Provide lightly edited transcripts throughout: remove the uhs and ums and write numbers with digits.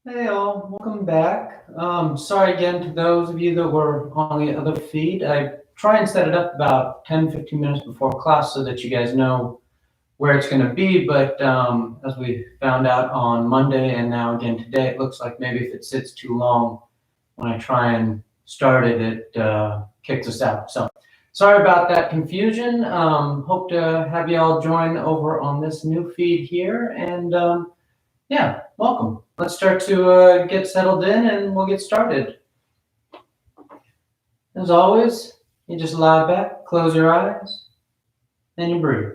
Hey all, welcome back. Sorry again to those of you that were on the other feed. I try and set it up about 10, 15 minutes before class so that you guys know where it's going to be. But as we found out on Monday and now again today, it looks like maybe if it sits too long when I try and start it, it kicks us out. So sorry about that confusion. Hope to have you all join over on this new feed here. And yeah, welcome. Let's start to get settled in and we'll get started. As always, you just lie back, close your eyes, and you breathe.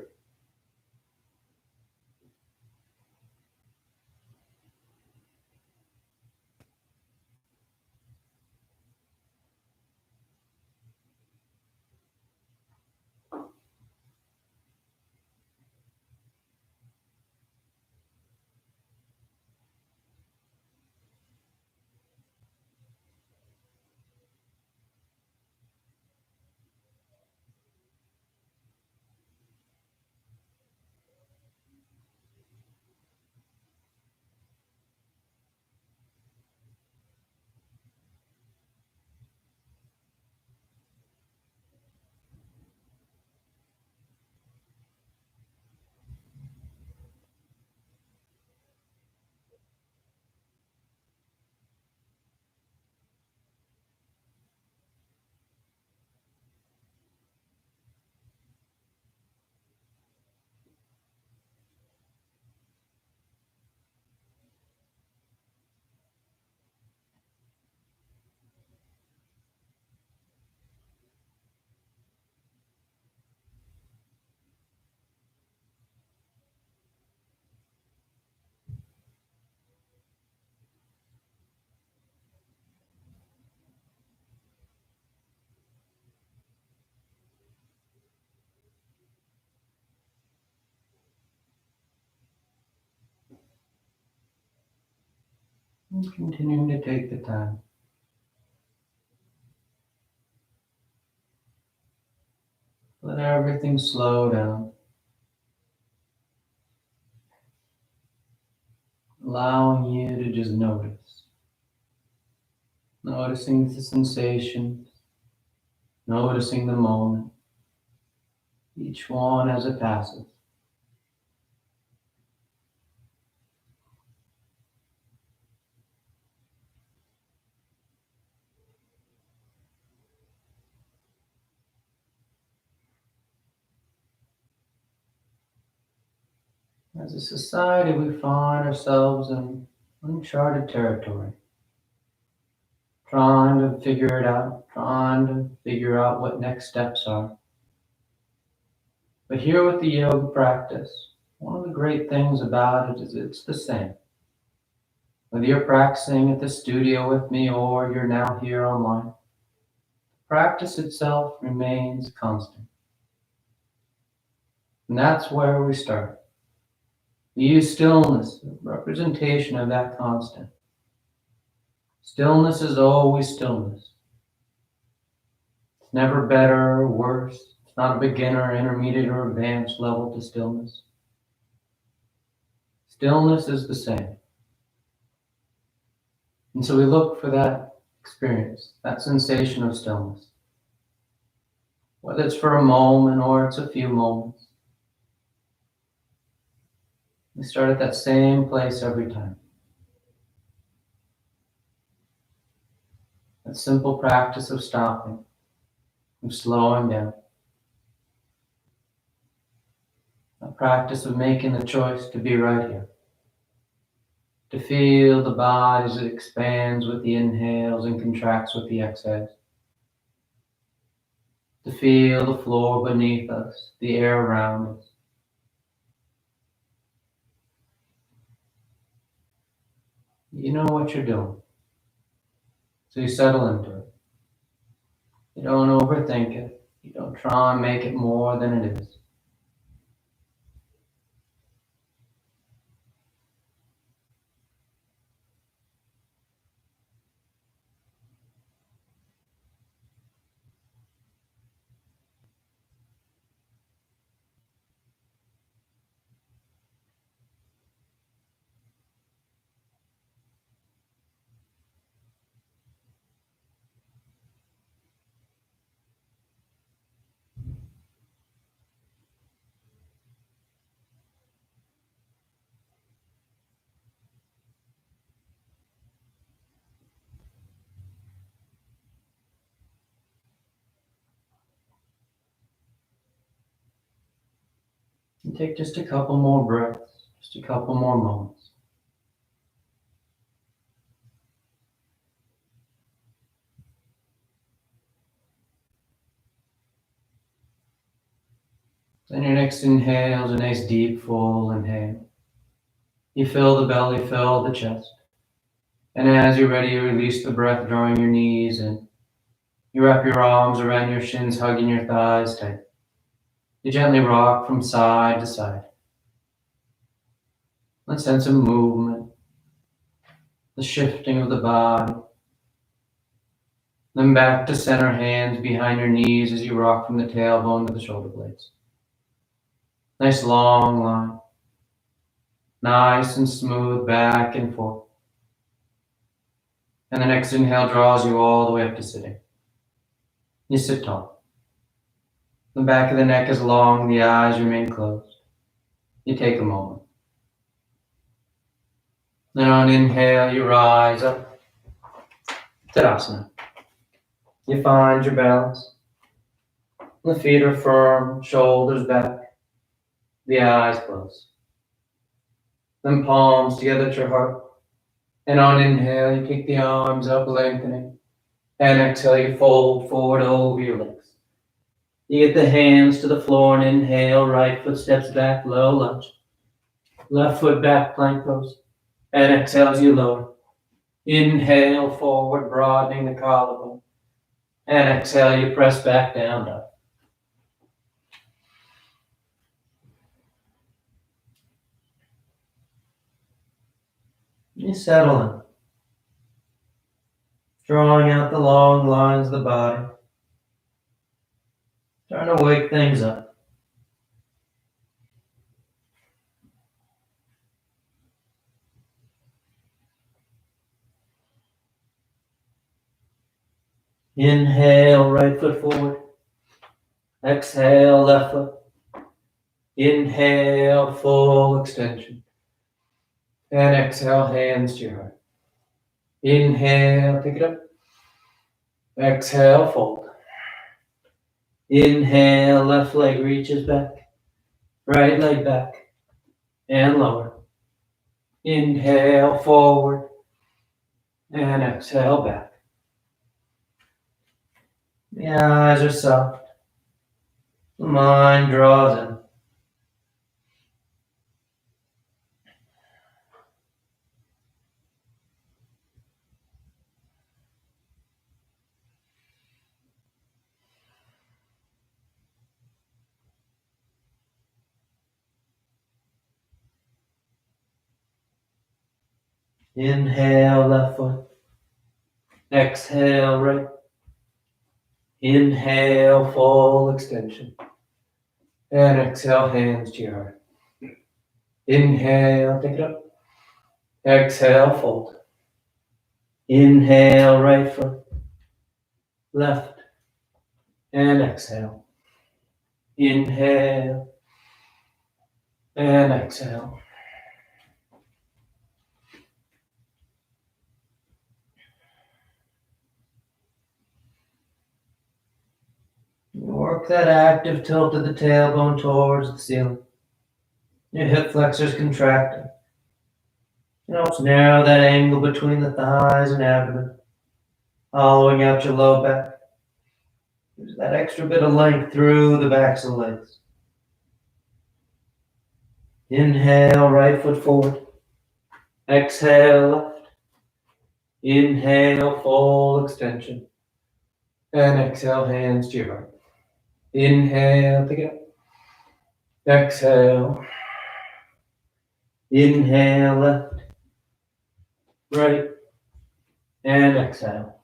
And continuing to take the time. Let everything slow down, allowing you to just notice. Noticing the sensations, noticing the moment, each one as it passes. As a society, we find ourselves in uncharted territory, trying to figure it out, trying to figure out what next steps are. But here with the yoga practice, one of the great things about it is it's the same. Whether you're practicing at the studio with me or you're now here online, practice itself remains constant. And that's where we start. We use stillness, a representation of that constant. Stillness is always stillness. It's never better or worse. It's not a beginner, intermediate, or advanced level to stillness. Stillness is the same. And so we look for that experience, that sensation of stillness. Whether it's for a moment or it's a few moments. We start at that same place every time. That simple practice of stopping, of slowing down. A practice of making the choice to be right here. To feel the body as it expands with the inhales and contracts with the exhales. To feel the floor beneath us, the air around us. You know what you're doing. So you settle into it. You don't overthink it. You don't try and make it more than it is. And take just a couple more breaths, just a couple more moments. Then your next inhale is a nice deep full inhale. You fill the belly, fill the chest. And as you're ready, you release the breath, drawing your knees in. You wrap your arms around your shins, hugging your thighs tight. You gently rock from side to side. Let's sense some movement, the shifting of the body. Then back to center, hands behind your knees as you rock from the tailbone to the shoulder blades. Nice long line. Nice and smooth back and forth. And the next inhale draws you all the way up to sitting. You sit tall. The back of the neck is long, the eyes remain closed. You take a moment. Then on inhale, you rise up. Tadasana. You find your balance. The feet are firm, shoulders back, the eyes closed. Then palms together at your heart. And on inhale, you take the arms up, lengthening. And exhale, you fold forward over your legs. You get the hands to the floor and inhale, right foot steps back, low lunge. Left foot back, plank pose. And exhale as you lower. Inhale, forward, broadening the collarbone. And exhale, you press back down, up. You settle in. Drawing out the long lines of the body. Trying to wake things up. Inhale, right foot forward. Exhale, left foot. Inhale, full extension. And exhale, hands to your heart. Inhale, pick it up. Exhale, fold. Inhale, left leg reaches back. Right leg back. And lower. Inhale, forward. And exhale, back. The eyes are soft. The mind draws in. Inhale, left foot. Exhale, right. Inhale, full extension. And exhale, hands to your heart. Inhale, take it up. Exhale, fold. Inhale, right foot. Left. And exhale. Inhale. And exhale. Work that active tilt of the tailbone towards the ceiling. Your hip flexors contracting. It helps narrow that angle between the thighs and abdomen, hollowing out your low back. There's that extra bit of length through the backs of the legs. Inhale, right foot forward. Exhale, left. Inhale, full extension. And exhale, hands to your heart. Inhale, take it up. Exhale. Inhale, left. Right. And exhale.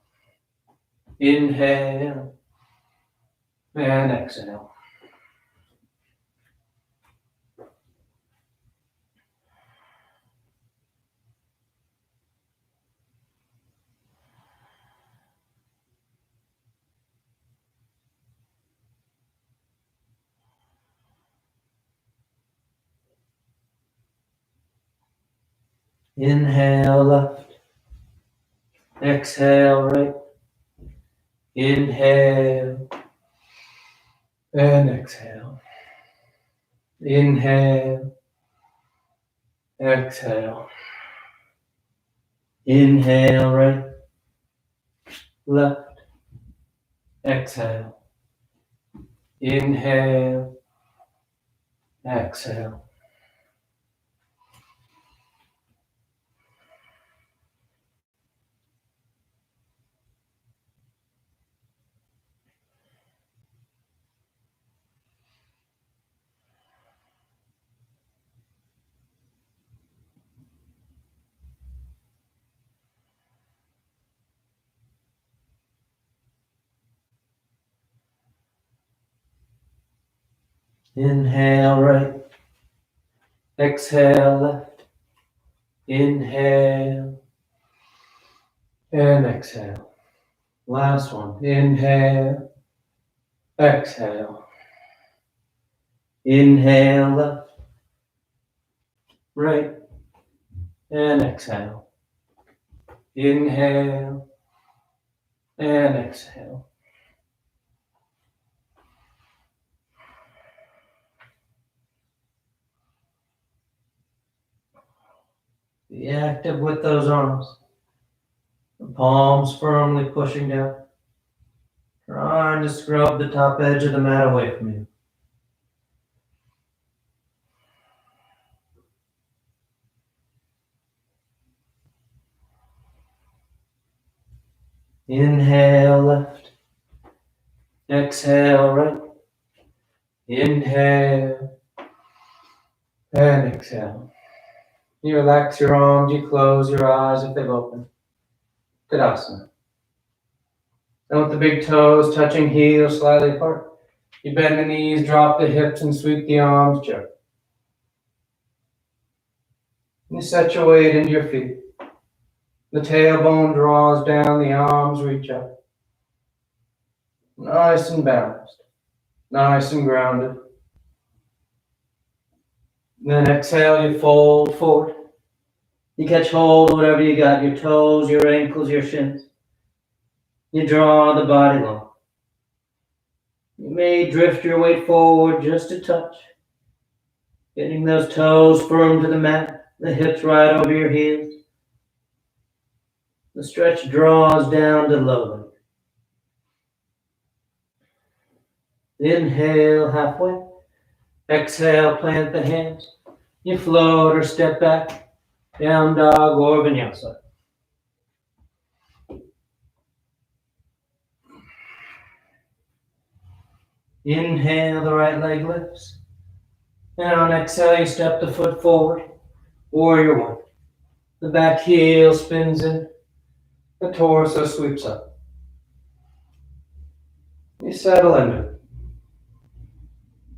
Inhale. And exhale. Inhale, left. Exhale, right. Inhale. And exhale. Inhale, exhale. Inhale, right, left, exhale. Inhale, exhale. Inhale, right, exhale, left. Inhale, and exhale. Last one. Inhale, exhale. Inhale, left, right, and exhale. Inhale, and exhale. Be active with those arms. The palms firmly pushing down. Trying to scrub the top edge of the mat away from you. Inhale, left. Exhale, right. Inhale, and exhale. You relax your arms, you close your eyes if they've opened. Tadasana. And with the big toes touching heels slightly apart, you bend the knees, drop the hips, and sweep the arms gently. You set your weight into your feet. The tailbone draws down, the arms reach up. Nice and balanced. Nice and grounded. Then exhale, you fold forward. You catch hold of whatever you got, your toes, your ankles, your shins. You draw the body long. You may drift your weight forward just a touch, getting those toes firm to the mat, the hips right over your heels. The stretch draws down to low leg. Inhale halfway. Exhale, plant the hands. You float or step back, down dog or vinyasa. Inhale, the right leg lifts. And on exhale, you step the foot forward, warrior one. The back heel spins in, the torso sweeps up. You settle into it.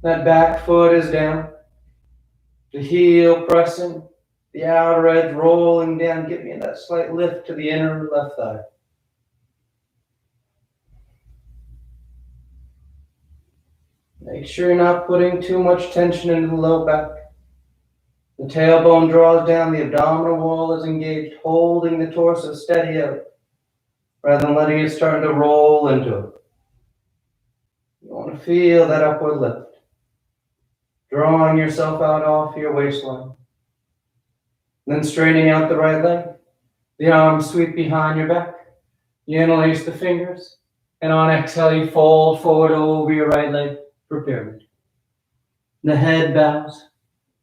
That back foot is down, the heel pressing, the outer edge rolling down, give me that slight lift to the inner left thigh. Make sure you're not putting too much tension into the low back. The tailbone draws down, the abdominal wall is engaged, holding the torso steady out, rather than letting it start to roll into it. You want to feel that upward lift, drawing yourself out off your waistline. Then straightening out the right leg, the arms sweep behind your back. You interlace the fingers, and on exhale, you fold forward over your right leg for pyramid. The head bows,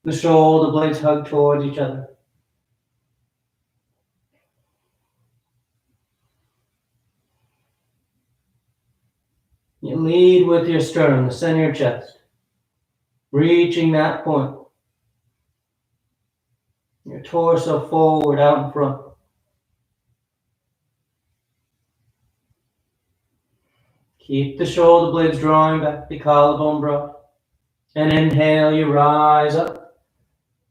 the shoulder blades hug towards each other. You lead with your sternum, the center of your chest, reaching that point. Your torso forward, out in front. Keep the shoulder blades drawing back, the collarbone broad. And inhale, you rise up.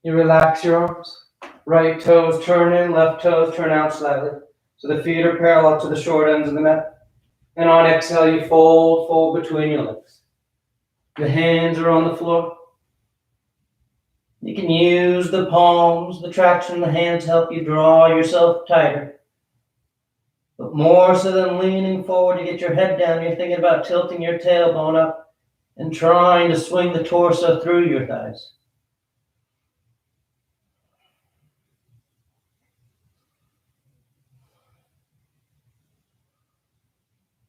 You relax your arms. Right toes turn in, left toes turn out slightly. So the feet are parallel to the short ends of the mat. And on exhale, you fold between your legs. The hands are on the floor. You can use the palms, the traction of the hands help you draw yourself tighter. But more so than leaning forward to get your head down, you're thinking about tilting your tailbone up and trying to swing the torso through your thighs.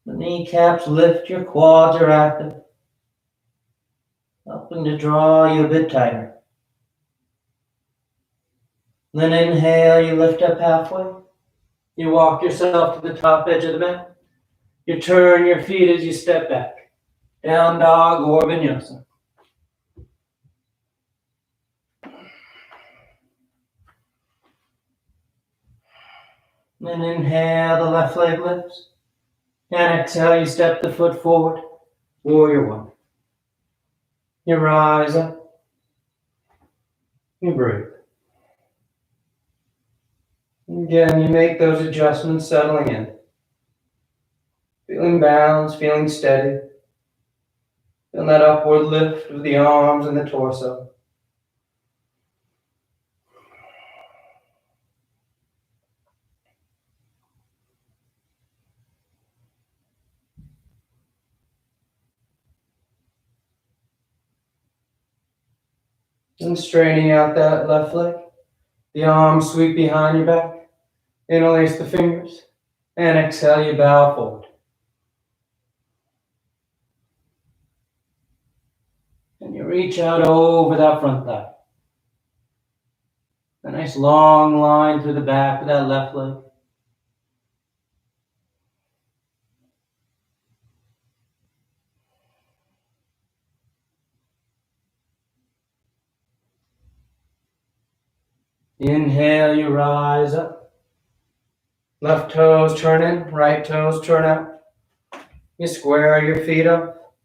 The kneecaps lift, your quads are active, helping to draw you a bit tighter. Then inhale, you lift up halfway. You walk yourself to the top edge of the mat. You turn your feet as you step back. Down dog or vinyasa. Then inhale, the left leg lifts. And exhale, you step the foot forward. Warrior one. You rise up. You breathe. Again, you make those adjustments, settling in. Feeling balanced, feeling steady. Feeling that upward lift of the arms and the torso. And straightening out that left leg. The arms sweep behind your back. Interlace the fingers. And exhale, you bow forward. And you reach out over that front thigh. A nice long line through the back of that left leg. Inhale, you rise up. Left toes turn in, right toes turn out. You square your feet up.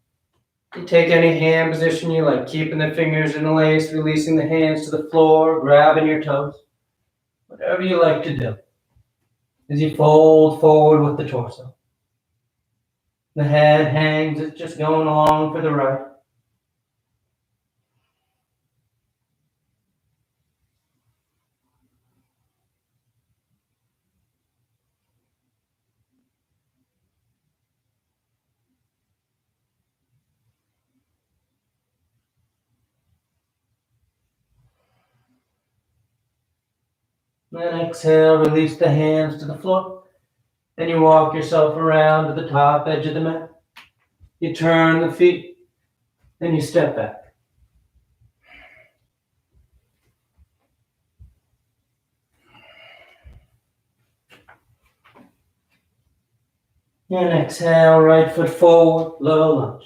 You take any hand position you like, keeping the fingers interlaced, releasing the hands to the floor, grabbing your toes. Whatever you like to do. As you fold forward with the torso. The head hangs, it's just going along for the right. Then exhale, release the hands to the floor. Then you walk yourself around to the top edge of the mat. You turn the feet, then you step back. And exhale, right foot forward, low lunge.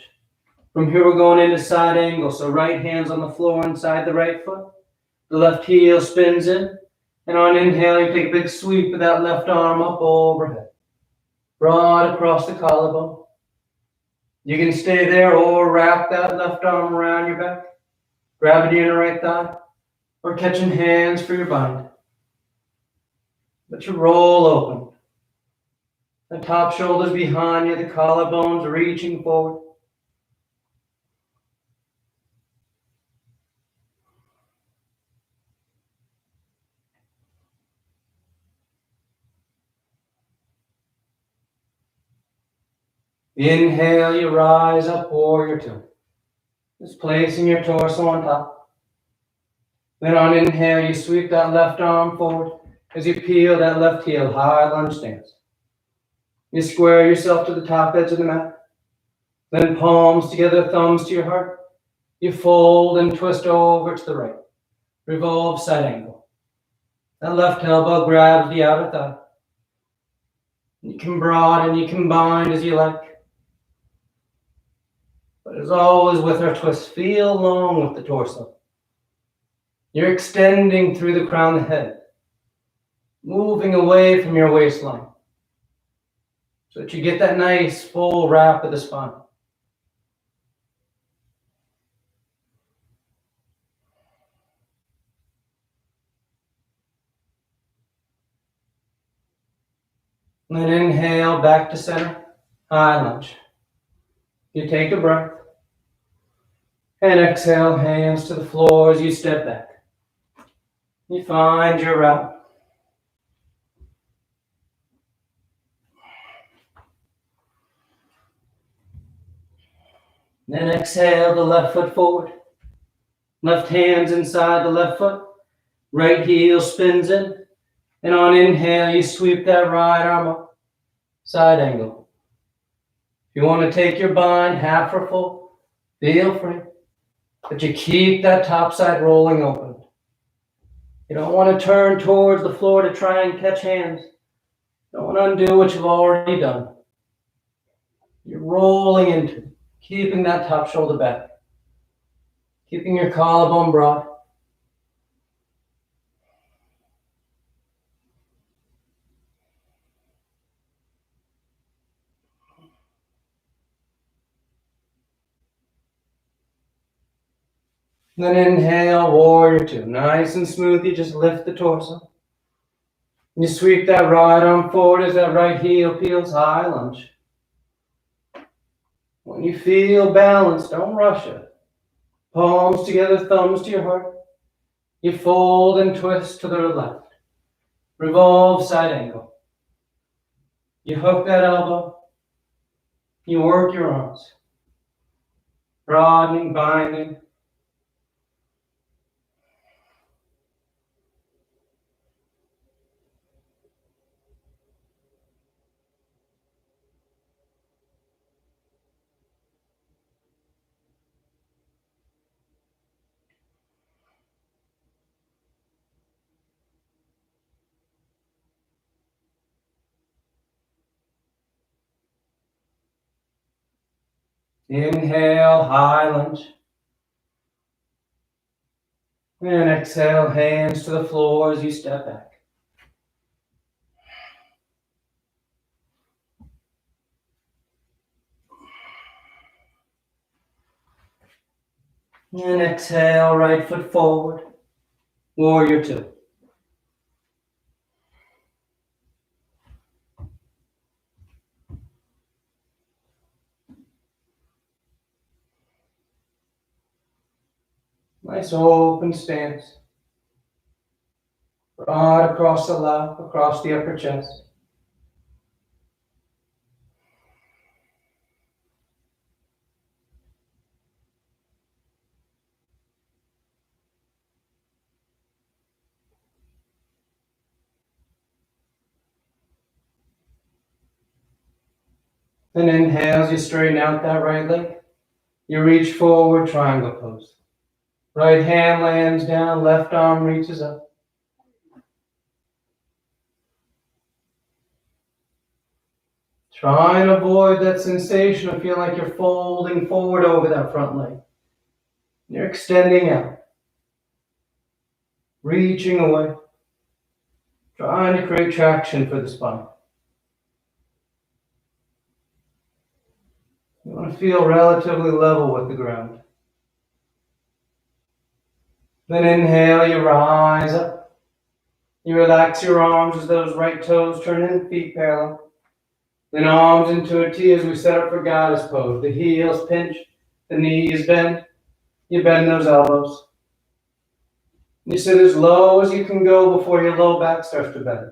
From here we're going into side angle, so right hand's on the floor inside the right foot. The left heel spins in, and on inhale you take a big sweep of that left arm up overhead. Broad across the collarbone. You can stay there or wrap that left arm around your back. Grab it in the right thigh, or catching hands for your bind. But you roll open. The top shoulders behind you, the collarbones reaching forward. Inhale, you rise up, warrior two. Just placing your torso on top. Then on inhale, you sweep that left arm forward as you peel that left heel, high lunge stance. You square yourself to the top edge of the mat. Then palms together, thumbs to your heart. You fold and twist over to the right. Revolve side angle. That left elbow grabs the outer thigh. You can broaden, you can bind as you like. But as always with our twist, feel long with the torso. You're extending through the crown of the head, moving away from your waistline, so that you get that nice full wrap of the spine. And then inhale back to center, high lunge. You take a breath. And exhale, hands to the floor as you step back. You find your route. Then exhale the left foot forward. Left hand's inside the left foot. Right heel spins in. And on inhale, you sweep that right arm up. Side angle. If you want to take your bind half or full, feel free. But you keep that top side rolling open. You don't want to turn towards the floor to try and catch hands. You don't want to undo what you've already done. You're rolling into, keeping that top shoulder back. Keeping your collarbone broad. Then inhale, warrior two. Nice and smooth, you just lift the torso. And you sweep that right arm forward as that right heel peels, high lunge. When you feel balanced, don't rush it. Palms together, thumbs to your heart. You fold and twist to the left. Revolve side angle. You hook that elbow. You work your arms. Broadening, binding. Inhale, high lunge. And exhale, hands to the floor as you step back. And exhale, right foot forward. Warrior two. Nice open stance. Broad across the lap, across the upper chest. Then inhale as you straighten out that right leg. You reach forward, triangle pose. Right hand lands down, left arm reaches up. Try and avoid that sensation of feeling like you're folding forward over that front leg. You're extending out. Reaching away. Trying to create traction for the spine. You want to feel relatively level with the ground. Then inhale, you rise up. You relax your arms as those right toes turn in, feet parallel. Then arms into a T as we set up for goddess pose. The heels pinch, the knees bend. You bend those elbows. You sit as low as you can go before your low back starts to bend.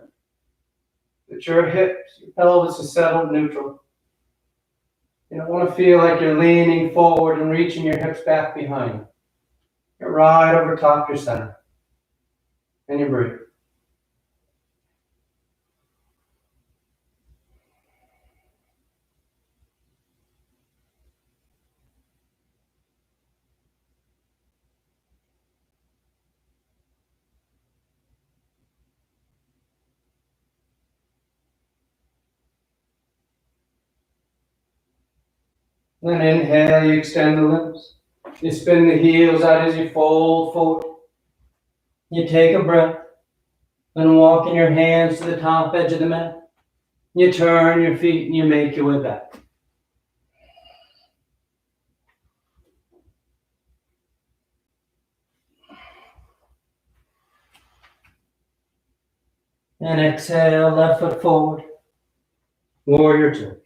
That your hips, your pelvis is settled neutral. You don't want to feel like you're leaning forward and reaching your hips back behind. You're right over top your center. And you breathe. Then inhale, you extend the limbs. You spin the heels out as you fold forward. You take a breath. Then walking your hands to the top edge of the mat. You turn your feet and you make your way back. And exhale, left foot forward. Warrior two.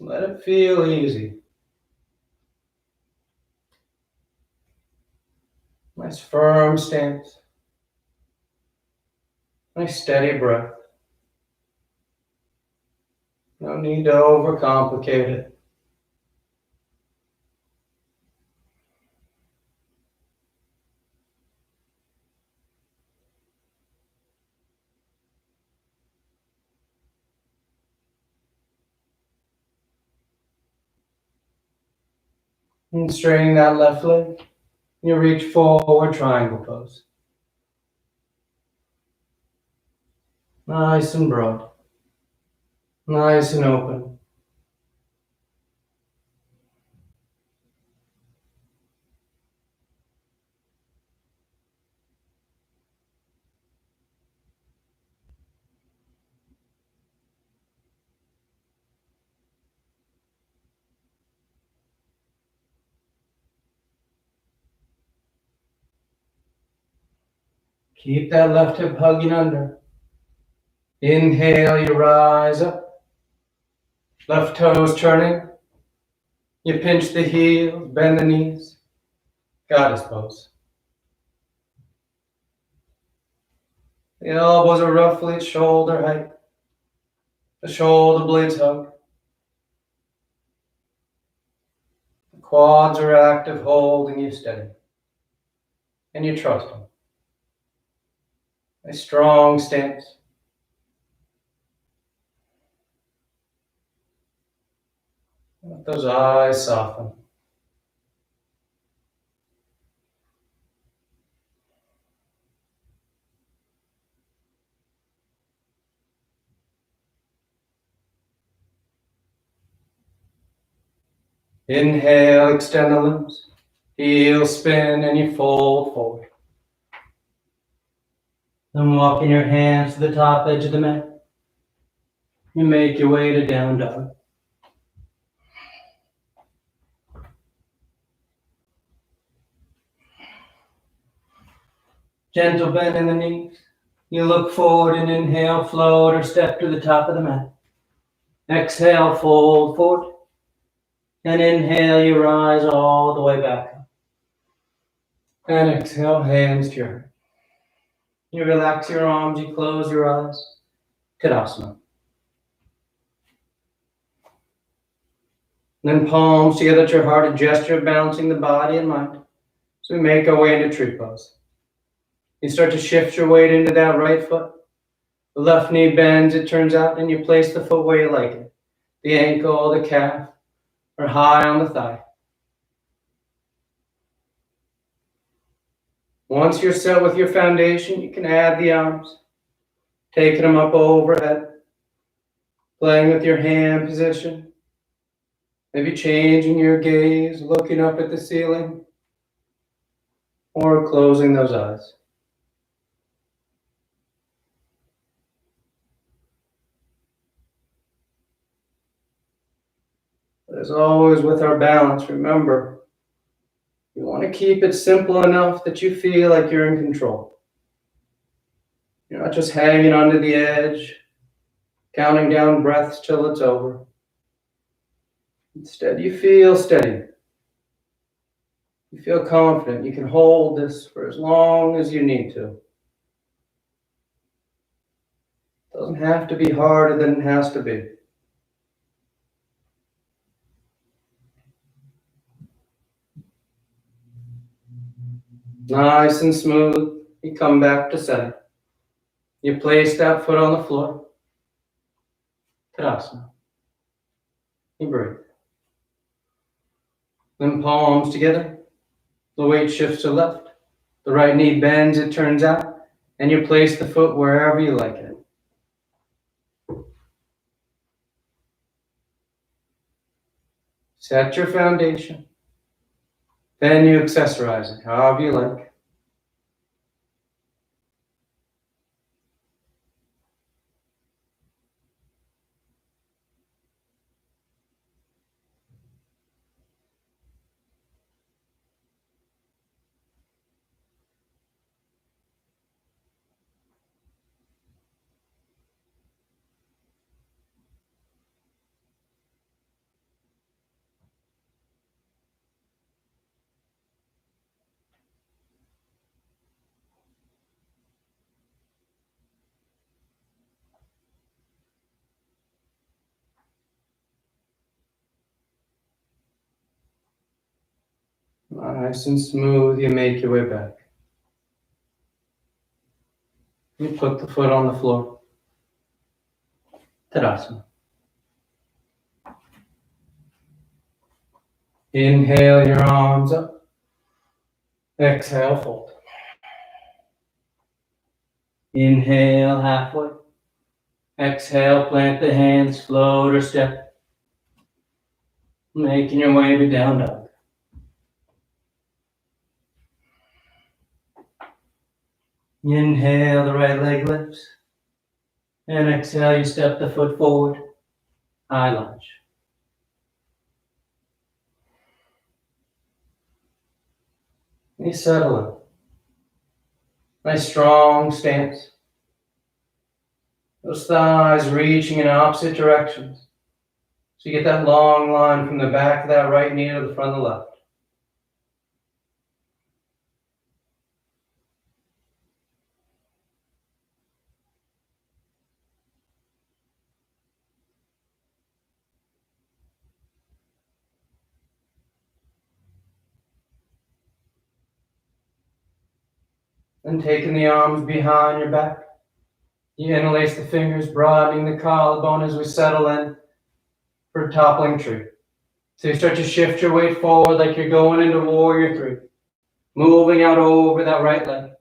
Let it feel easy. Nice firm stance. Nice steady breath. No need to overcomplicate it. And straightening that left leg, you reach forward, triangle pose. Nice and broad. Nice and open. Keep that left hip hugging under. Inhale, you rise up. Left toes turning. You pinch the heels, bend the knees. Goddess pose. The elbows are roughly at shoulder height. The shoulder blades hug. The quads are active, holding you steady. And you trust them. A strong stance. Let those eyes soften. Inhale, extend the limbs. Heel spin and you fold forward. Then walking your hands to the top edge of the mat. You make your way to down dog. Gentle bend in the knees. You look forward and inhale, float or step to the top of the mat. Exhale, fold forward. And inhale, you rise all the way back up. And exhale, hands to your heart. You relax your arms, you close your eyes. Tadasana. Then palms together at your heart, a gesture of balancing the body and mind. So we make our way into tree pose. You start to shift your weight into that right foot. The left knee bends, it turns out, and you place the foot where you like it. The ankle, the calf, or high on the thigh. Once you're set with your foundation, you can add the arms, taking them up overhead, playing with your hand position, maybe changing your gaze, looking up at the ceiling, or closing those eyes. But as always with our balance, remember, you want to keep it simple enough that you feel like you're in control. You're not just hanging onto the edge, counting down breaths till it's over. Instead, you feel steady. You feel confident. You can hold this for as long as you need to. It doesn't have to be harder than it has to be. Nice and smooth. You come back to center. You place that foot on the floor. Tadasana. You breathe. Then palms together. The weight shifts to left. The right knee bends, it turns out, and you place the foot wherever you like it. Set your foundation. Then you accessorize it however you like. Nice and smooth, you make your way back. You put the foot on the floor. Tadasana. Inhale your arms up. Exhale, fold. Inhale halfway. Exhale, plant the hands, float or step. Making your way to down dog. Inhale, the right leg lifts. And exhale, you step the foot forward. High lunge. You settle in. Nice strong stance. Those thighs reaching in opposite directions. So you get that long line from the back of that right knee to the front of the left. Then taking the arms behind your back. You interlace the fingers, broadening the collarbone as we settle in for toppling tree. So you start to shift your weight forward like you're going into warrior three. Moving out over that right leg.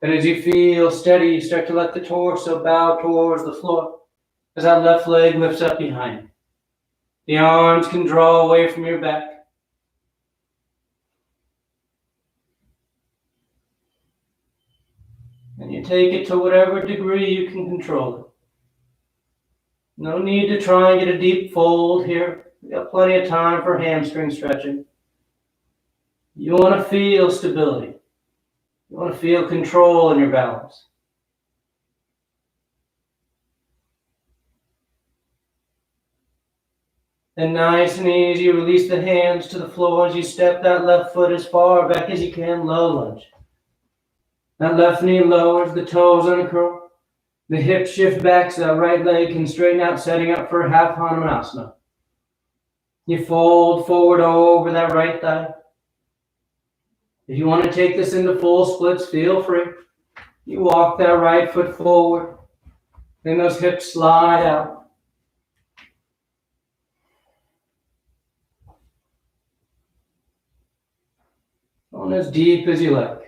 Then as you feel steady, you start to let the torso bow towards the floor as that left leg lifts up behind you. The arms can draw away from your back. And you take it to whatever degree you can control it. No need to try and get a deep fold here. We got plenty of time for hamstring stretching. You want to feel stability. You want to feel control in your balance. Then nice and easy, release the hands to the floor as you step that left foot as far back as you can, low lunge. That left knee lowers, the toes uncurl. The hips shift back so that right leg can straighten out, setting up for half Hanumanasana. You fold forward over that right thigh. If you want to take this into full splits, feel free. You walk that right foot forward. Then those hips slide out. Going as deep as you like.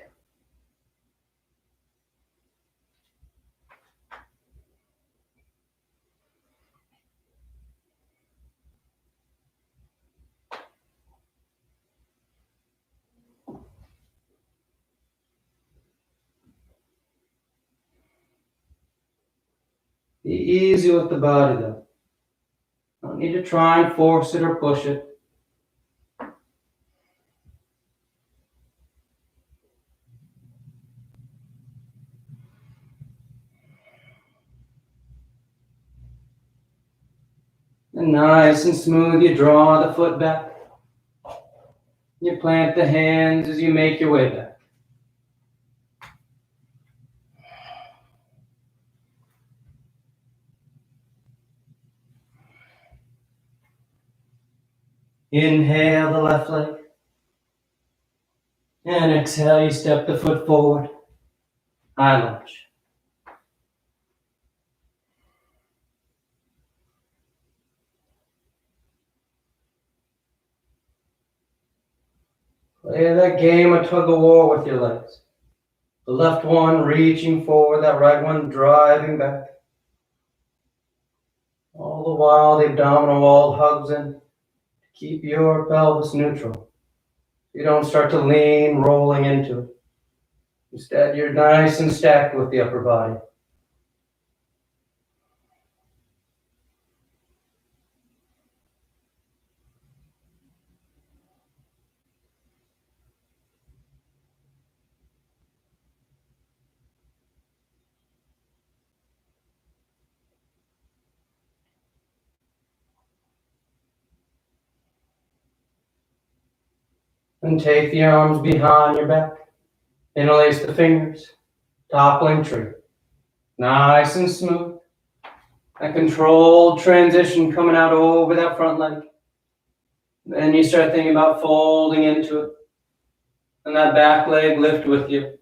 Be easy with the body though. Don't need to try and force it or push it. And nice and smooth, you draw the foot back. You plant the hands as you make your way back. Inhale the left leg. And exhale, you step the foot forward. High lunge. Play that game of tug of war with your legs. The left one reaching forward, that right one driving back. All the while the abdominal wall hugs in to keep your pelvis neutral. You don't start to lean, rolling into it. Instead, you're nice and stacked with the upper body. And take the arms behind your back. Interlace the fingers. Toppling tree. Nice and smooth. A controlled transition coming out over that front leg. Then you start thinking about folding into it. and that back leg lift with you.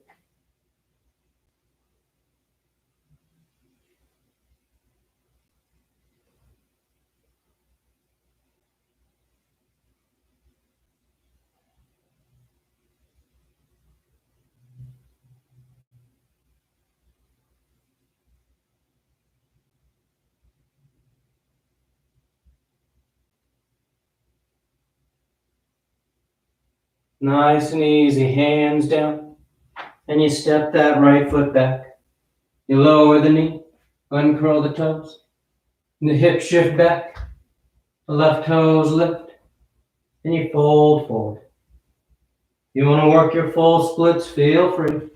Nice and easy, hands down. And you step that right foot back. You lower the knee, uncurl the toes, and the hips shift back. The left toes lift, and you fold forward. You want to work your full splits, feel free.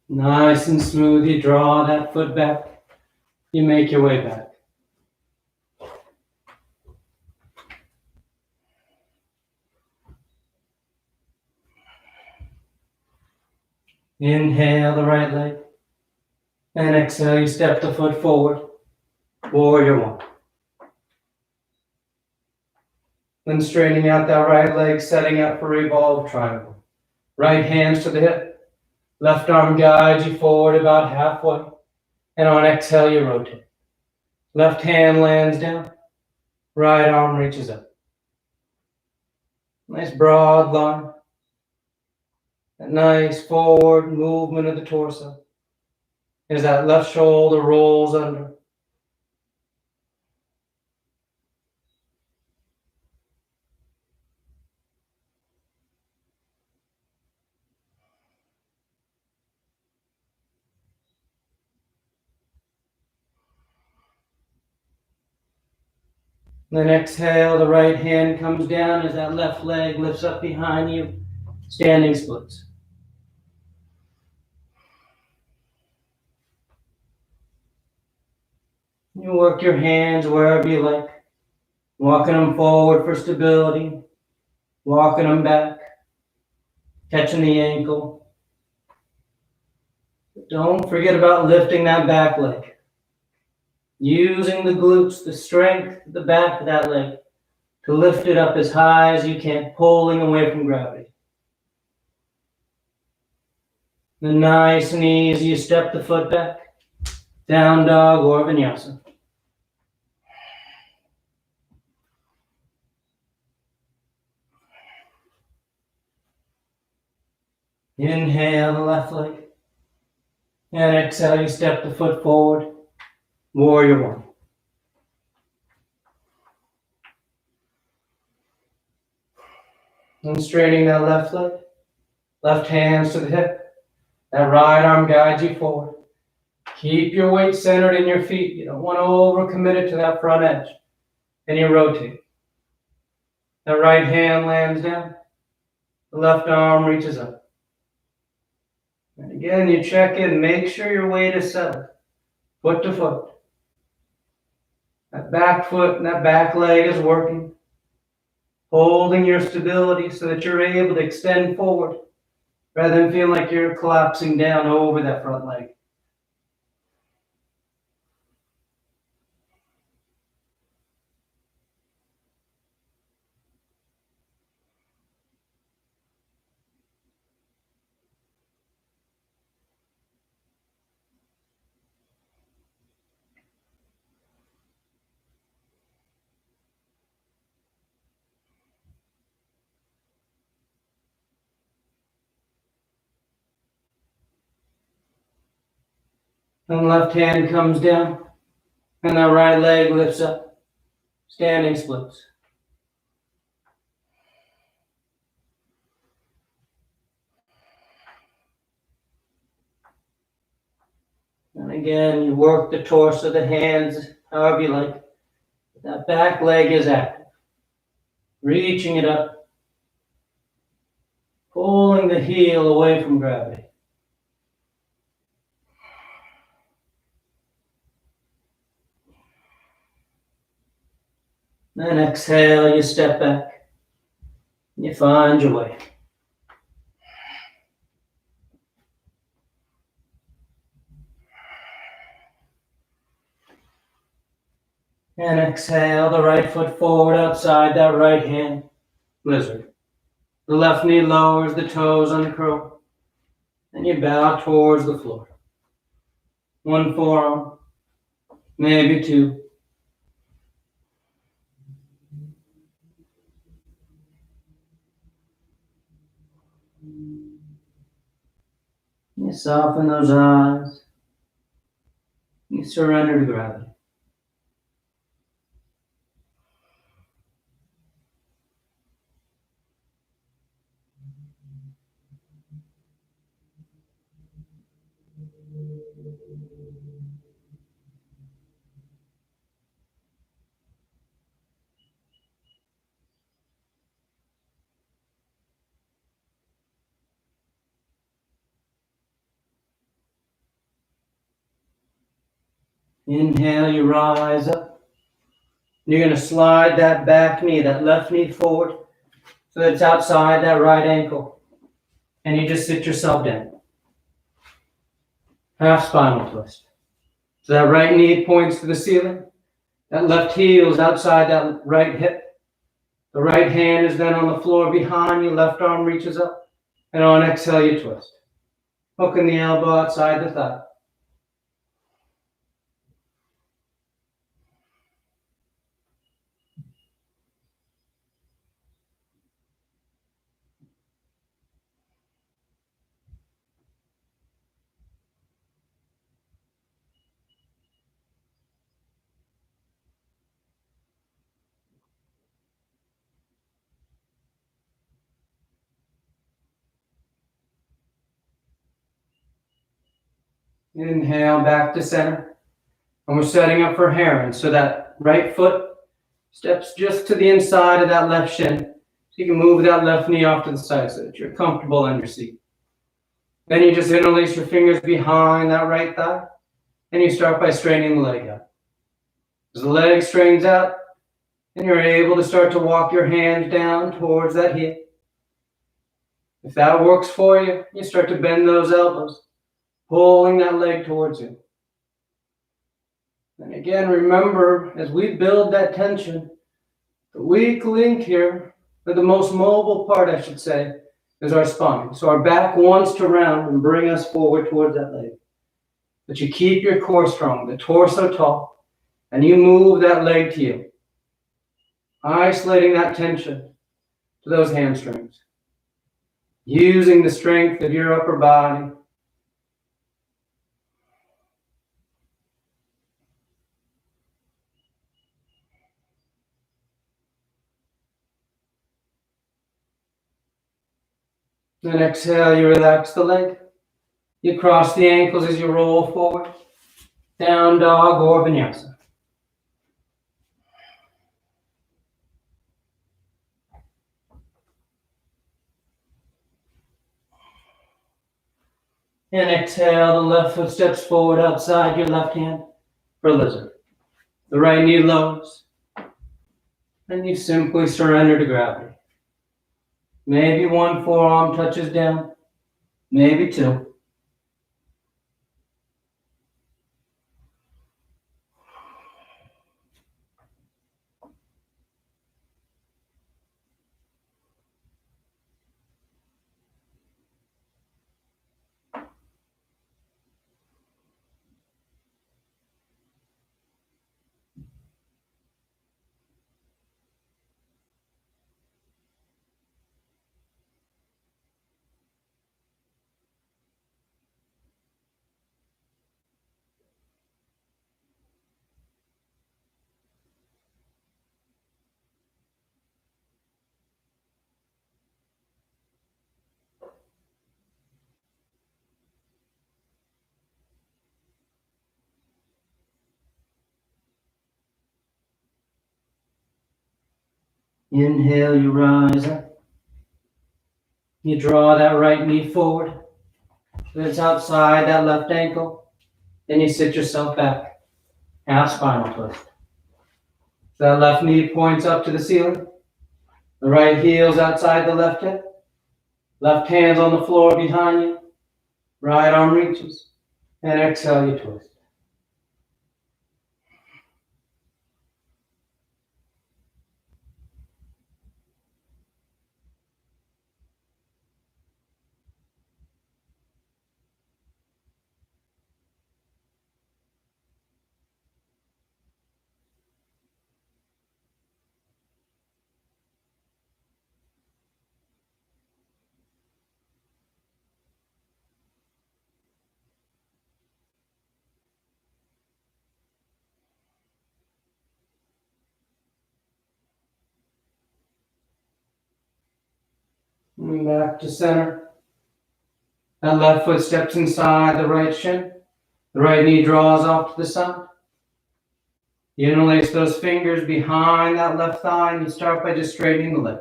Nice and smooth, you draw that foot back. You make your way back. Inhale the right leg. And exhale, you step the foot forward. Warrior one. Then straightening out that right leg, setting up for revolve triangle. Right hands to the hip. Left arm guides you forward about halfway. And on exhale, you rotate. Left hand lands down. Right arm reaches up. Nice broad line. A nice forward movement of the torso. As that left shoulder rolls under. Then exhale, the right hand comes down as that left leg lifts up behind you. Standing splits. You work your hands wherever you like. Walking them forward for stability. Walking them back. Catching the ankle. Don't forget about lifting that back leg. Using the glutes, the strength at the back of that leg to lift it up as high as you can, pulling away from gravity. Then nice and easy, you step the foot back. Down dog or vinyasa. Inhale the left leg. And exhale, you step the foot forward. Warrior one. And straightening that left leg. Left hands to the hip. That right arm guides you forward. Keep your weight centered in your feet. You don't want to overcommit it to that front edge. And you rotate. The right hand lands down. The left arm reaches up. And again, you check in. Make sure your weight is settled. Foot to foot. That back foot and that back leg is working. Holding your stability so that you're able to extend forward rather than feel like you're collapsing down over that front leg. And left hand comes down, and that right leg lifts up. Standing splits. And again, you work the torso, the hands, however you like. That back leg is active. Reaching it up. Pulling the heel away from gravity. Then exhale, you step back. You find your way. And exhale, the right foot forward outside that right hand. Lizard. The left knee lowers the toes on the curl. And you bow towards the floor. One forearm, maybe two. You soften those eyes. You surrender to gravity. Inhale, you rise up. You're going to slide that back knee, that left knee forward, so that it's outside that right ankle. And you just sit yourself down. Half spinal twist. So that right knee points to the ceiling. That left heel is outside that right hip. The right hand is then on the floor behind you. Left arm reaches up. And on exhale, you twist. Hooking the elbow outside the thigh. Inhale back to center. And we're setting up for heron. So that right foot steps just to the inside of that left shin. So you can move that left knee off to the side so that you're comfortable on your seat. Then you just interlace your fingers behind that right thigh. And you start by straining the leg out. As the leg strains out, and you're able to start to walk your hands down towards that heel. If that works for you, you start to bend those elbows, pulling that leg towards you. And again, remember, as we build that tension, the weak link here, or the most mobile part, I should say, is our spine. So our back wants to round and bring us forward towards that leg. But you keep your core strong, the torso tall, and you move that leg to you, isolating that tension to those hamstrings, using the strength of your upper body. Then exhale, you relax the leg. You cross the ankles as you roll forward. Down dog or vinyasa. And exhale, the left foot steps forward outside your left hand for lizard. The right knee lowers. And you simply surrender to gravity. Maybe one forearm touches down. Maybe two. Inhale, you rise up. You draw that right knee forward. So it's outside that left ankle. Then you sit yourself back. Half spinal twist. So that left knee points up to the ceiling. The right heel's outside the left hip. Left hand's on the floor behind you. Right arm reaches. And exhale, you twist. And back to center. That left foot steps inside the right shin. The right knee draws off to the side. You interlace those fingers behind that left thigh, and you start by just straightening the leg.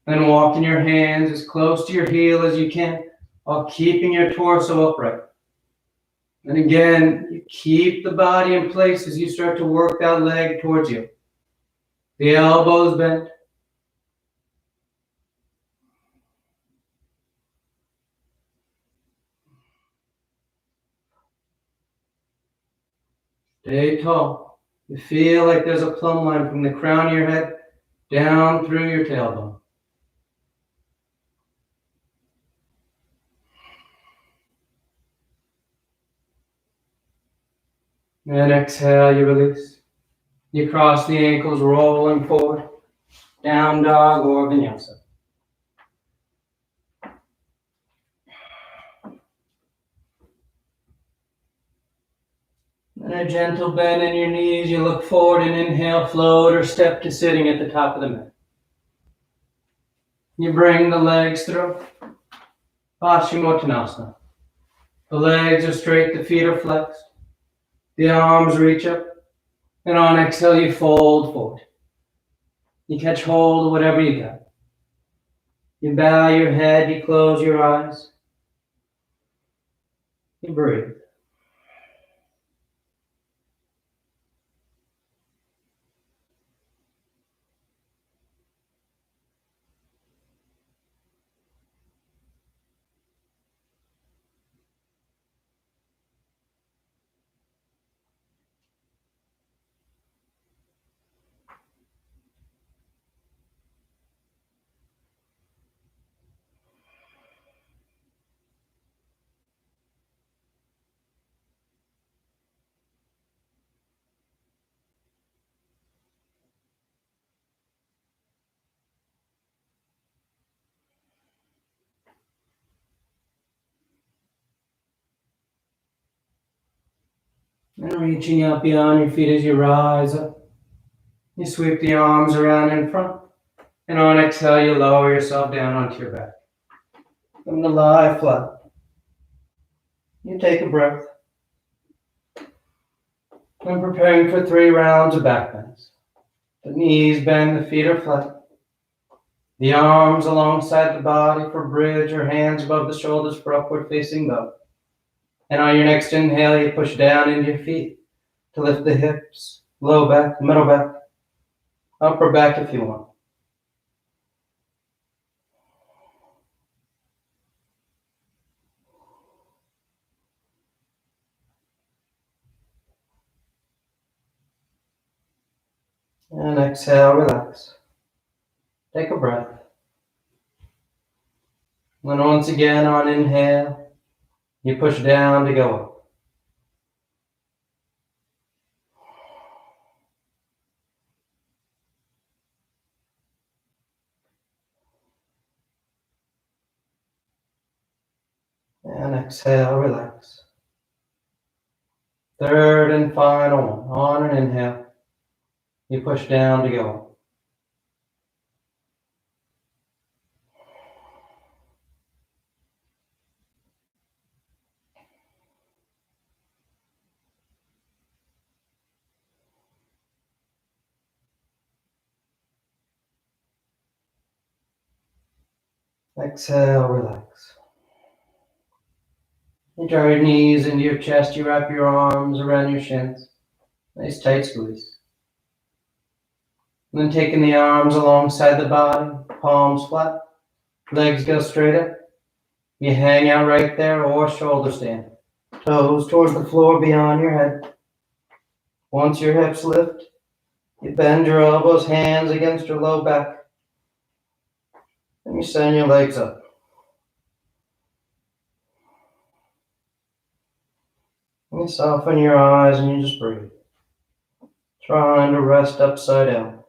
Then walking your hands as close to your heel as you can, while keeping your torso upright. And again, you keep the body in place as you start to work that leg towards you. The elbows bent. Stay tall. You feel like there's a plumb line from the crown of your head down through your tailbone. And exhale, you release. You cross the ankles, rolling forward. Down dog or vinyasa. And a gentle bend in your knees. You look forward and inhale, float or step to sitting at the top of the mat. You bring the legs through. Paschimottanasana. The legs are straight, the feet are flexed. The arms reach up. And on exhale, you fold forward. You catch hold of whatever you got. You bow your head, you close your eyes. You breathe. And reaching out beyond your feet as you rise up. You sweep the arms around in front. And on exhale, you lower yourself down onto your back. Come to lie flat. You take a breath. When preparing for 3 rounds of back bends. The knees bend, the feet are flat. The arms alongside the body for bridge or hands above the shoulders for upward facing bow. And on your next inhale, you push down into your feet to lift the hips, low back, middle back, upper back if you want. And exhale, relax. Take a breath. Then once again on inhale, you push down to go up. And exhale, relax. Third and final one. On an inhale, you push down to go up. Exhale, relax. You draw your knees into your chest, you wrap your arms around your shins. Nice tight squeeze. And then taking the arms alongside the body, palms flat, legs go straight up. You hang out right there or shoulder stand. Toes towards the floor beyond your head. Once your hips lift, you bend your elbows, hands against your low back. And you send your legs up. And you soften your eyes and you just breathe. Trying to rest upside down.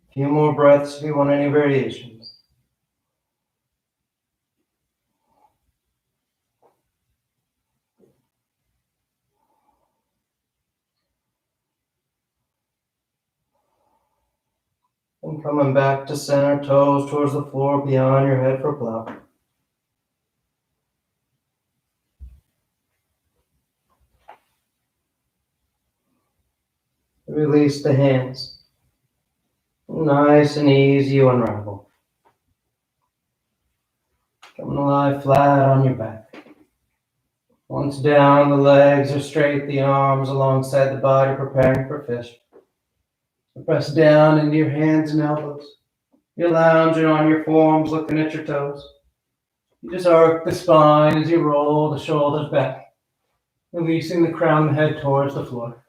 A few more breaths if you want any variations. And coming back to center, toes towards the floor beyond your head for plow. Release the hands. Nice and easy you unravel. Coming to lie flat on your back. Once down, the legs are straight, the arms alongside the body, preparing for fish. So press down into your hands and elbows. You're lounging on your forearms, looking at your toes. You just arc the spine as you roll the shoulders back, releasing the crown and head towards the floor.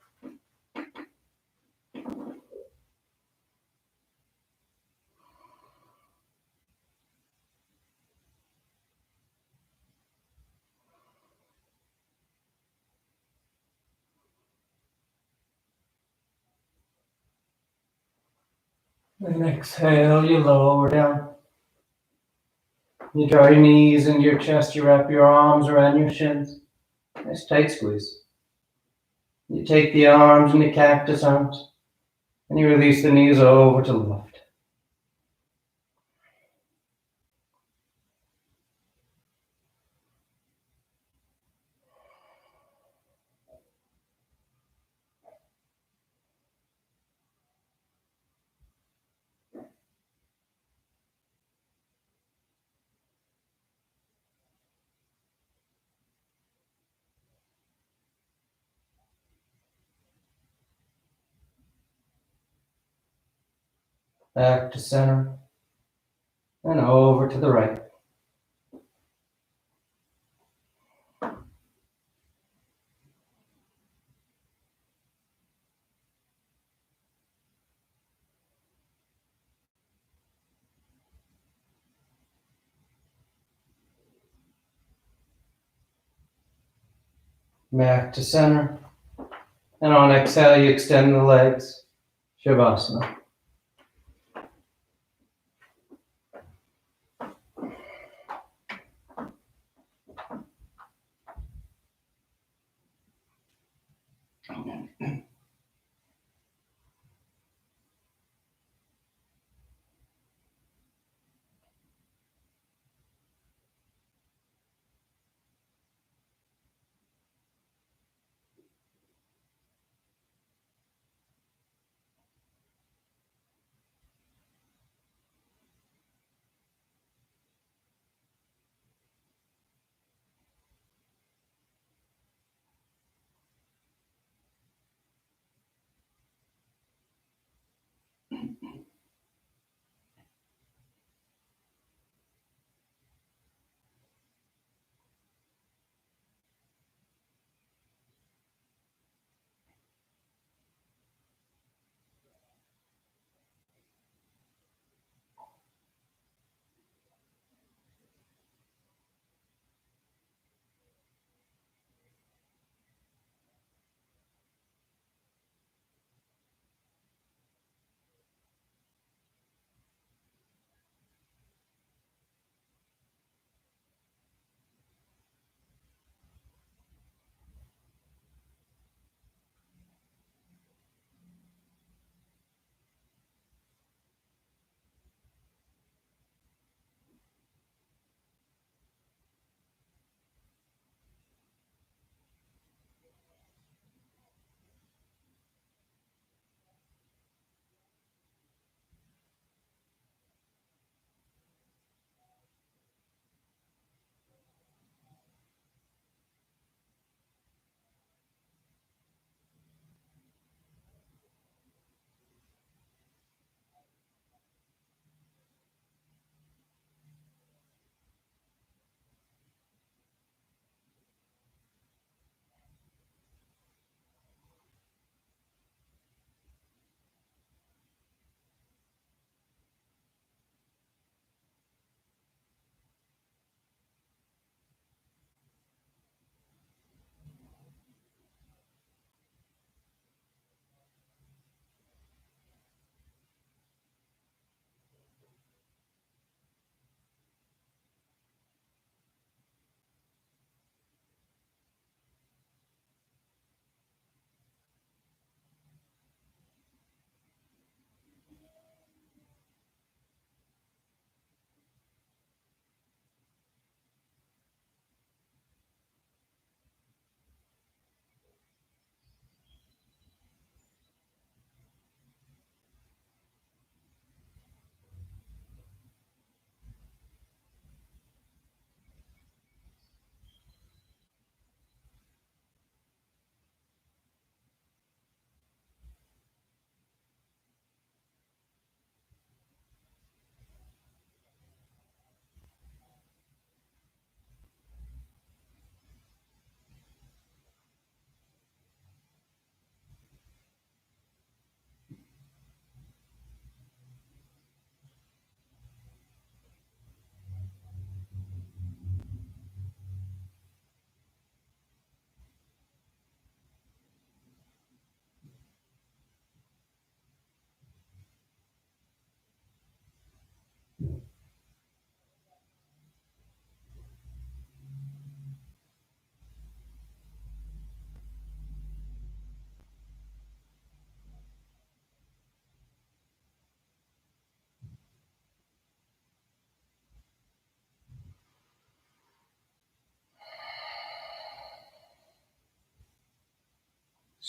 And exhale, you lower down. You draw your knees into your chest, you wrap your arms around your shins. Nice tight squeeze. You take the arms into cactus arms, and you release the knees over to the left. Back to center, and over to the right. Back to center. And on exhale, you extend the legs. Shavasana.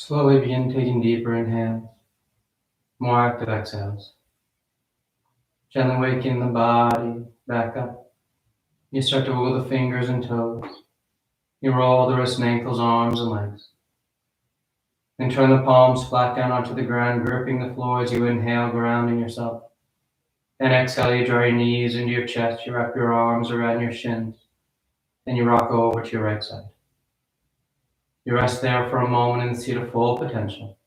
Slowly begin taking deeper inhales, more active exhales. Gently waking the body back up. You start to wiggle the fingers and toes. You roll the wrists and ankles, arms and legs. Then turn the palms flat down onto the ground, gripping the floor as you inhale, grounding yourself. Then exhale, you draw your knees into your chest, you wrap your arms around your shins. Then you rock over to your right side. You rest there for a moment in the seat of full potential.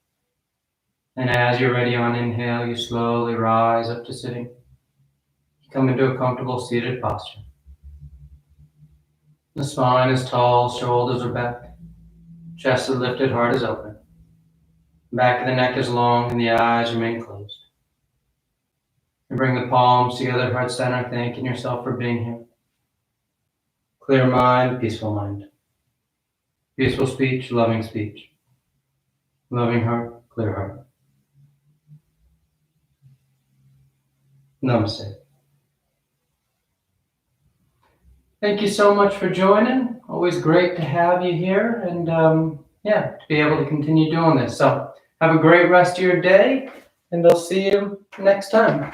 And as you're ready on inhale, you slowly rise up to sitting. You come into a comfortable seated posture. The spine is tall, shoulders are back. Chest is lifted, heart is open. Back of the neck is long and the eyes remain closed. You bring the palms together, heart center, thanking yourself for being here. Clear mind, peaceful mind. Peaceful speech, loving speech. Loving heart, clear heart. Namaste. Thank you so much for joining. Always great to have you here and to be able to continue doing this. So have a great rest of your day and I'll see you next time.